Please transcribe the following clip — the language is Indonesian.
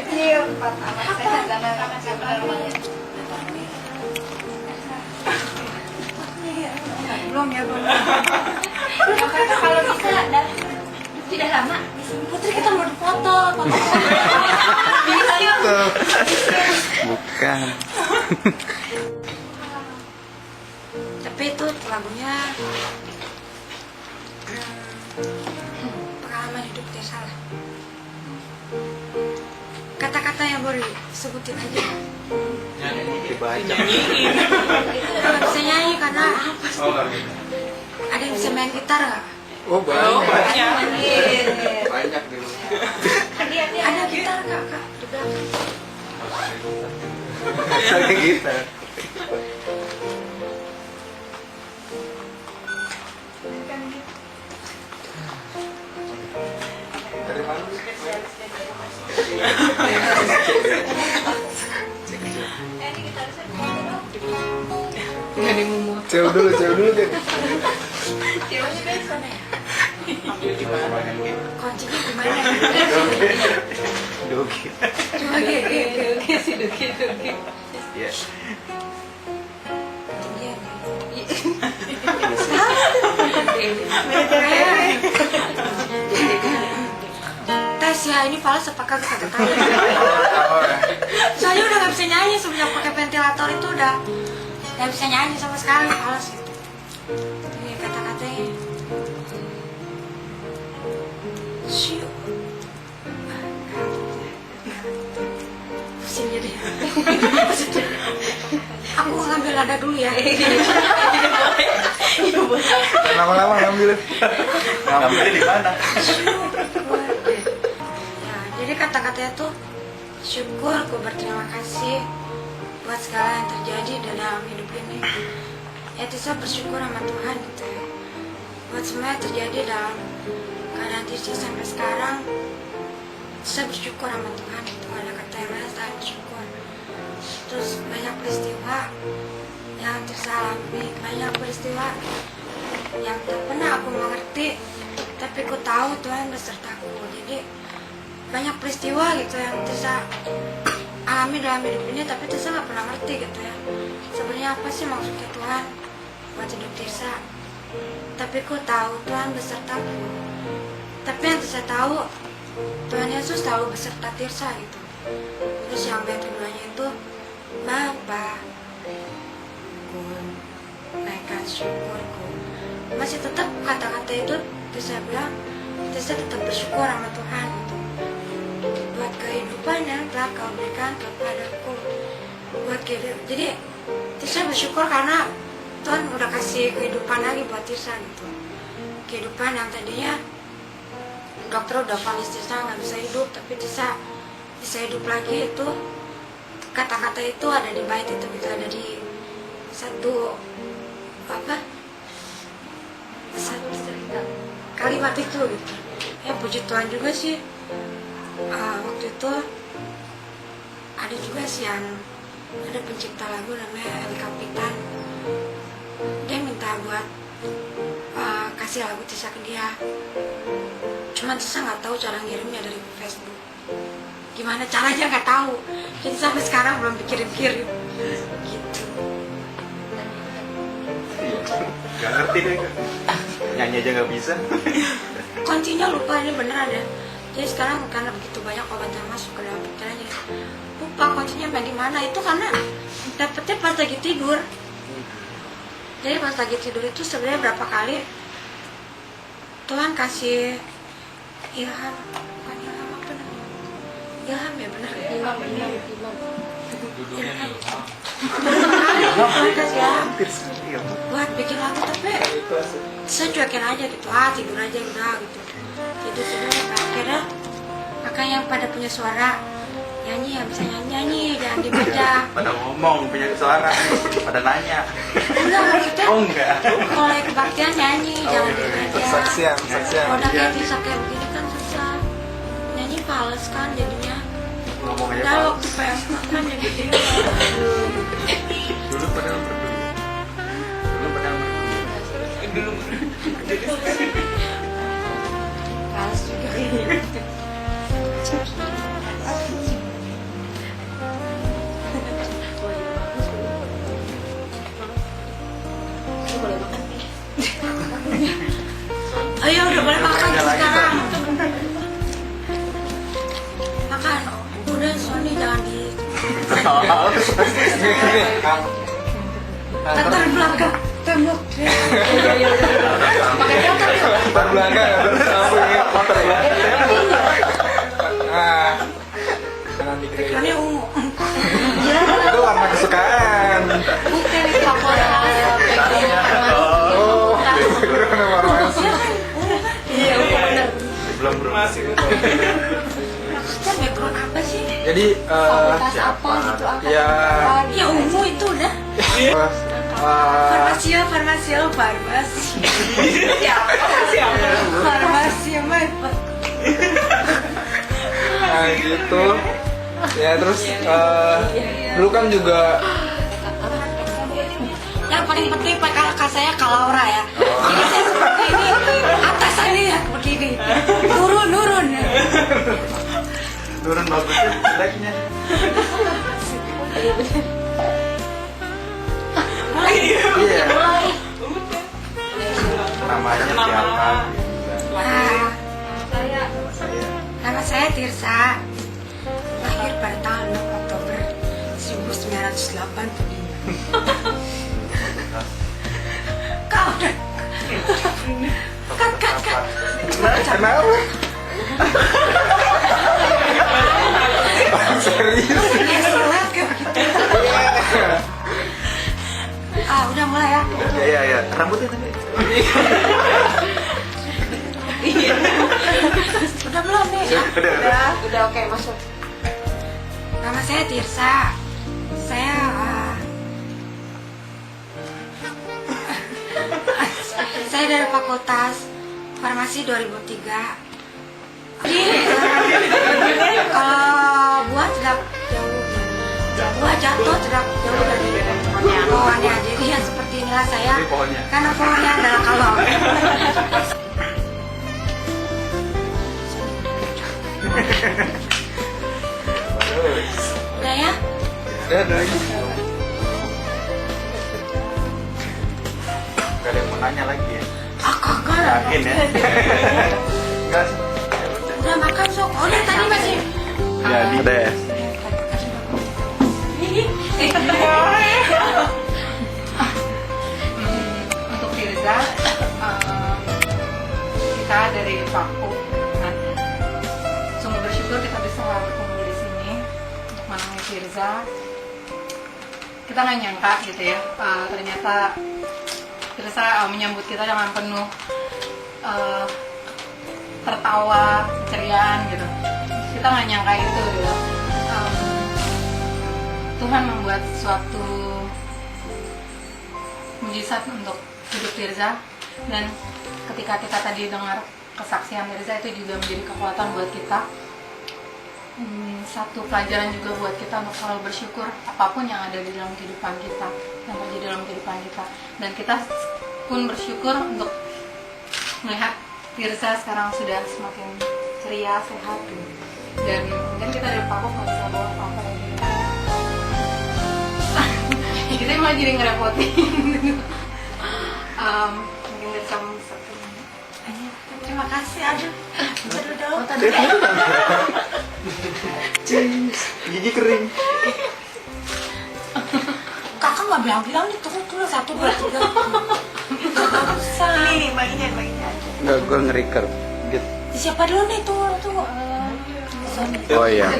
kecil, 4 anak saya sama benar banget. Belum ya, belum. Kalau bisa tidak lama di sini Putri kita mau foto. Bukan. Tapi itu lagunya pengalaman hidup dia salah. Kata-kata yang boleh sebutin aja. Dibaca. Nggak bisa nyanyi karena ada yang bisa main gitar nggak? Oh banyak. Banyak dulu. Ada gitar kak di belakang. Ada gitar. Dari mana? Cewek dulu deh. Kuncinya gimana? Dogi. Iya. Tes ya, ini fals apakah bisa ketahui? Soalnya udah gak bisa nyanyi semenjak pakai ventilator itu udah gak bisa nyanyi sama sekali, fals gitu. Ini kata-katanya. Syuk. Pusing jadi. Aku ngambil nada dulu ya. Lama-lama ngambil. Ngambilnya di mana? Ya, jadi kata-katanya tuh syukur, aku berterima kasih buat segala yang terjadi dalam hidup ini. Ya Tisa bersyukur sama Tuhan gitu ya. Buat semua yang terjadi dalam keadaan Tisa sampai sekarang, Tisa bersyukur sama Tuhan gitu. Ada kata yang lain saya bersyukur. Terus banyak peristiwa yang Tisa alami, banyak peristiwa yang tak pernah aku mengerti, tapi ku tahu Tuhan besertaku. Jadi banyak peristiwa gitu yang Tisa alami dalam hidup ini, tapi Tisa nggak pernah ngerti gitu ya. Sebenarnya apa sih maksudnya Tuhan buat hidup Tisa? Tapi ku tahu Tuhan besertaku. Tapi yang Tisa tahu, Tuhan Yesus tahu beserta Tisa gitu. Terus yang keduanya itu Bapa, ku naikkan syukurku. Masih tetap kata-kata itu Tisa bilang, Tisa tetap bersyukur sama Tuhan gitu. Buat kehidupan yang telah kau berikan kepadaku. Buat kehidupan. Jadi Tisa bersyukur karena Tuhan udah kasih kehidupan lagi buat Tisa gitu. Kehidupan yang tadinya dokter udah vonis Tisa nggak bisa hidup, tapi Tisa bisa hidup lagi. Itu kata-kata itu ada di bait itu gitu, ada di satu kalimat itu gitu. Ya puji Tuhan juga sih. Waktu itu ada juga sih yang ada pencipta lagu namanya Eli Kapitan. Dia minta buat kasih lagu Tisa ke dia. Cuman Tisa nggak tahu cara ngirimnya dari Facebook. Gimana caranya nggak tahu. Jadi sampai sekarang belum dikirim-kirim. Gitu. Gak ngerti deh. Nyanyi aja nggak bisa. Kuncinya lupa, ini bener ada. Jadi sekarang karena begitu banyak obat yang masuk ke dalam pikirannya, lupa kuncinya di mana. Itu karena dapetnya pas lagi tidur. Jadi pas lagi tidur itu sebenarnya berapa kali Tuhan kasih ilham, bukan ilham apa namanya? Ilham ya benar. Ilham. Tuhan kasih ilham buat bikin lagu, tapi saya cuekin aja gitu, tidur aja udah gitu. Tidur akhirnya kakak yang pada punya suara nyanyi, yang bisa nyanyi jangan dibaca. Pada ngomong punya suara, pada nanya. Enggak, maksudnya Oh enggak. kalau yang kebaktian nyanyi jangan dibaca. Saksian. Kalau udah kayak bisa kayak begini kan susah. Nyanyi fals kan jadinya. Ngomong aja Kalau Pak. waktu PMK kan jadi Dulu padahal berdua. fals juga. nih, jangan di Gini. latar belakang tembok. Pakai filter yuk. Latar belakang ya, terus lampu ini latar belakang. Nah, nanti gede. Backgroundnya ungu. Itu warna kesukaan. Bukan itu favorit. Oh, itu warna Iya, benar. Belum masih. Maksudnya background apa sih? Jadi Fakultas apa gitu apa? ya. Ya ungu itu udah. Farmasi. Farmasi apa? Nah gitu. Ya terus dulu kan juga Yang paling penting pakai kakak saya Kalaura ya. Jadi saya seperti ini, atasannya ya begini. Turun. Turun bagusnya jeleknya. iya Namanya siapa? Nah, nama saya Tirsa. Lahir pada tanggal 6 Oktober 1985. Kau udah kat. kenapa? Serius? Selat kayak begitu. Udah mulai ya. Iya. Rambutnya tadi. Udah belum nih? Udah oke masuk. Nama saya Tirsa. Saya dari Fakultas Farmasi 2003. Jadi kalau buah tidak jauh, buah jatuh tidak jauh dari pohonnya. Jadi ya seperti inilah saya. Ini pohonnya. Karena pohonnya adalah kalong. Udah ya? Udah lagi. Gak ada yang mau nanya lagi ya. Kagak. Yakin ya? Enggak sih. Udah makan sok. Oh, udah tadi masih. Jadi deh. Untuk Firza, kita dari Paku sungguh bersyukur kita bisa berkumpul di sini untuk menangani Firza. Kita nggak nyangka gitu ya, ternyata Firza menyambut kita dengan penuh tertawa, keceriaan gitu. Kita nggak nyangka itu gitu. Tuhan membuat suatu mujizat untuk hidup Tirza, dan ketika kita tadi dengar kesaksian Tirza itu juga menjadi kekuatan buat kita, satu pelajaran juga buat kita untuk selalu bersyukur apapun yang ada di dalam kehidupan kita, yang terjadi dalam kehidupan kita, dan kita pun bersyukur untuk melihat Tirza sekarang sudah semakin ceria, sehat, dan mungkin kita dari Paku nggak bisa bawa apa-apa lagi. Kita malah jadi ngerepotin. Mungkin dari kamu satu. Terima kasih. Aduh. Gigi kering. Kakak nggak bilang-bilang nih, turun 1, 2, 3. Nggak usah. Ini baginya aja. Enggak, gue ngeriker. Gitu. Siapa dulu nih? Tunggu. Oh iya.